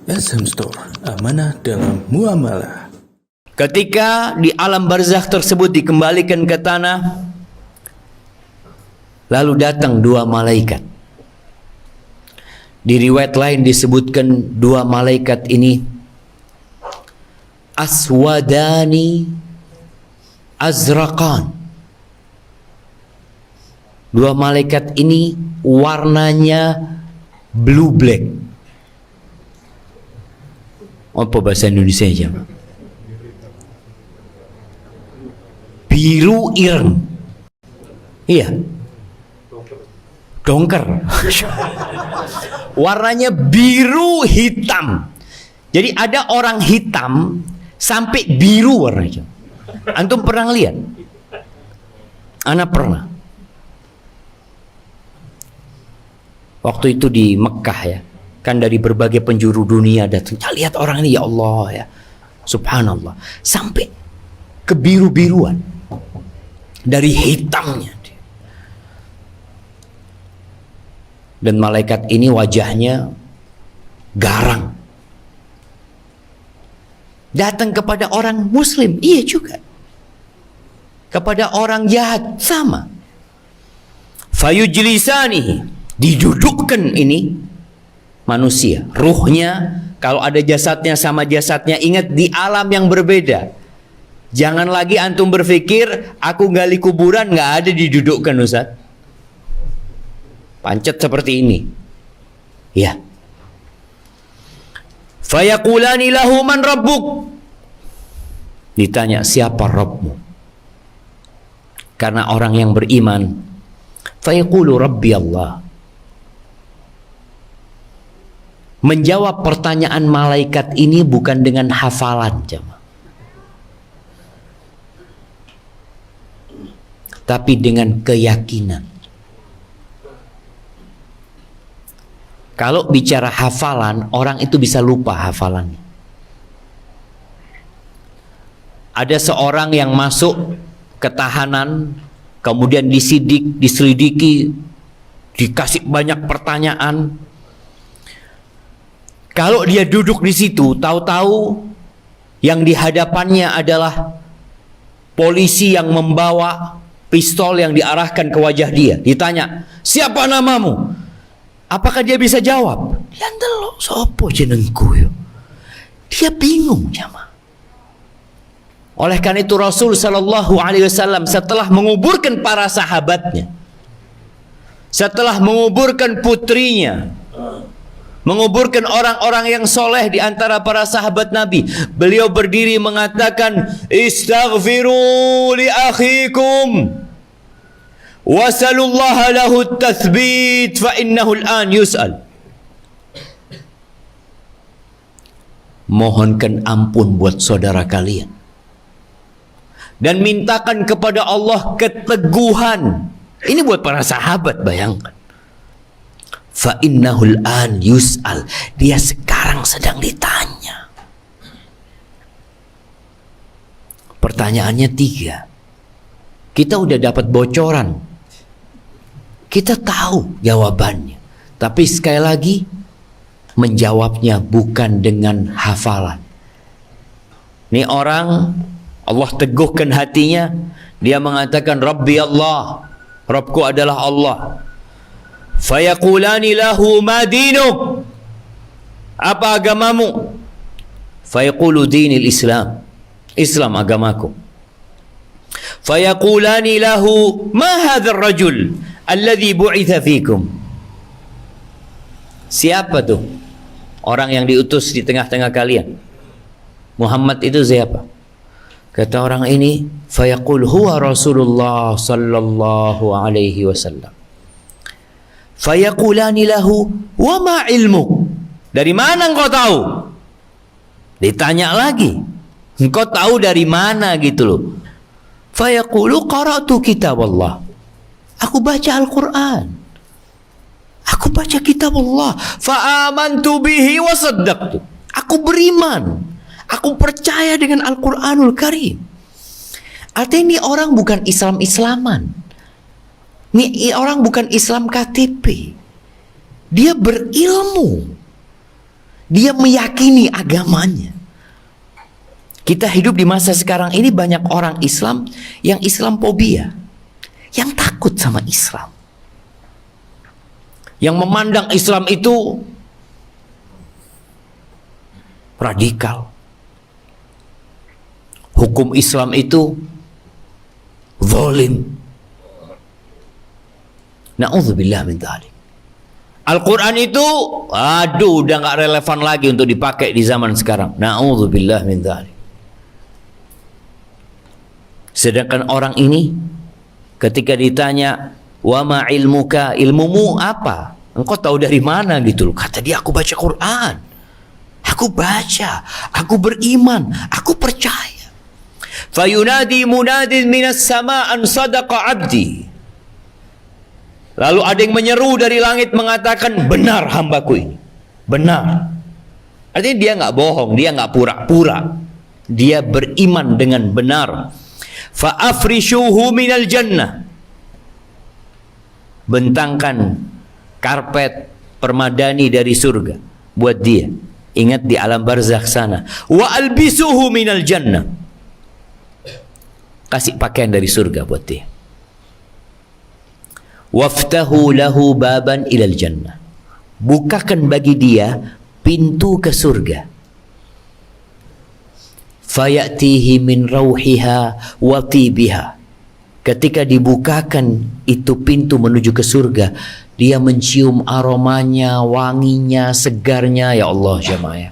SM Store, amanah dalam muamalah. Ketika di alam barzakh tersebut dikembalikan ke tanah, lalu datang dua malaikat. Di riwayat lain disebutkan dua malaikat ini aswadani azraqan. Dua malaikat ini warnanya blue black. Apa bahasa Indonesia aja? Biru ireng. Iya. Dongker. Warnanya biru hitam. Jadi ada orang hitam sampai biru warnanya. Antum pernah lihat? Ana pernah. Waktu itu di Mekah ya. Kan dari berbagai penjuru dunia datang. Lihat orang ini, ya Allah ya. Subhanallah. Sampai kebiru-biruan. Dari hitamnya. Dan malaikat ini wajahnya garang. Datang kepada orang muslim, iya juga. Kepada orang jahat, sama. Fayujlisanihi, didudukkan ini manusia, ruhnya. Kalau ada jasadnya sama jasadnya, ingat di alam yang berbeda. Jangan lagi antum berpikir aku gali kuburan nggak ada didudukkan, Ustaz. Pancet seperti ini. Ya. Fayaqulani lahu man rabbuk. Ditanya, siapa Rabbmu? Karena orang yang beriman, fayaqulu rabbi Allah. Menjawab pertanyaan malaikat ini bukan dengan hafalan, jemaah, tapi dengan keyakinan. Kalau bicara hafalan, orang itu bisa lupa hafalannya. Ada seorang yang masuk ke tahanan, kemudian disidik, diselidiki, dikasih banyak pertanyaan. Kalau dia duduk di situ, tahu-tahu yang di hadapannya adalah polisi yang membawa pistol yang diarahkan ke wajah dia. Ditanya, siapa namamu? Apakah dia bisa jawab? Dia ndelok, sopo jenengku yo. Dia bingung, jamaah. Oleh karena itu Rasul sallallahu alaihi wasallam setelah menguburkan para sahabatnya, setelah menguburkan putrinya, menguburkan orang-orang yang soleh di antara para sahabat Nabi, beliau berdiri mengatakan, istaghfiru li akhikum wasalullaha lahu tathbit fa innahu al-an yus'al. Mohonkan ampun buat saudara kalian dan mintakan kepada Allah keteguhan. Ini buat para sahabat, bayangkan. Fa innahul an yus'al, dia sekarang sedang ditanya. Pertanyaannya 3. Kita udah dapat bocoran, kita tahu jawabannya, tapi sekali lagi menjawabnya bukan dengan hafalan. Ini orang, Allah teguhkan hatinya, dia mengatakan Rabbi Allah, Rabbku adalah Allah. Fayaqulani lahu ma dinuk, apa agamamu? Fayaqulu dinil Islam, Islam agamaku. Fayaqulani lahu ma hadzal rajul alladhi bu'itha fikum. Siapa tuh orang yang diutus di tengah-tengah kalian? Muhammad itu siapa? Kata orang ini, fayaqul huwa Rasulullah sallallahu alaihi wasallam. Fayaqulani lahu wa ma ilmuk, dari mana engkau tahu? Ditanya lagi, engkau tahu dari mana gitu loh. Fayaqulu qara'tu kitab Allah, aku baca Al-Quran, aku baca kitab Allah. Fa'amantu bihi wa saddaqtu, aku beriman, aku percaya dengan Al-Quranul Karim. Artinya ini orang bukan Islam-Islaman, ini orang bukan Islam KTP, dia berilmu. Dia meyakini agamanya. Kita hidup di masa sekarang ini banyak orang Islam yang Islamophobia, yang takut sama Islam, yang memandang Islam itu radikal. Hukum Islam itu zalim. Na'udzubillah min dzalik. Al-Quran itu, aduh, udah gak relevan lagi untuk dipakai di zaman sekarang. Na'udzubillah min dzalik. Sedangkan orang ini ketika ditanya, wa ma ilmuka, ilmumu apa? Engkau tahu dari mana gitu loh. Kata dia, aku baca Quran. Aku baca, aku beriman, aku percaya. Fayunadi munadin minas sama'an sadaqa abdi. Lalu ada yang menyeru dari langit mengatakan, benar hambaku ini. Benar. Artinya dia nggak bohong, dia nggak pura-pura. Dia beriman dengan benar. Fa'afrishuhu minal jannah. Bentangkan karpet permadani dari surga buat dia. Ingat di alam barzakh sana. Wa albisuhu minal jannah. Kasih pakaian dari surga buat dia. Waftahu lahu baban ilal jannah. Bukakan bagi dia pintu ke surga. Fayatihi min rauhiha wa tibiha. Ketika dibukakan itu pintu menuju ke surga, dia mencium aromanya, wanginya, segarnya. Ya Allah jemaah.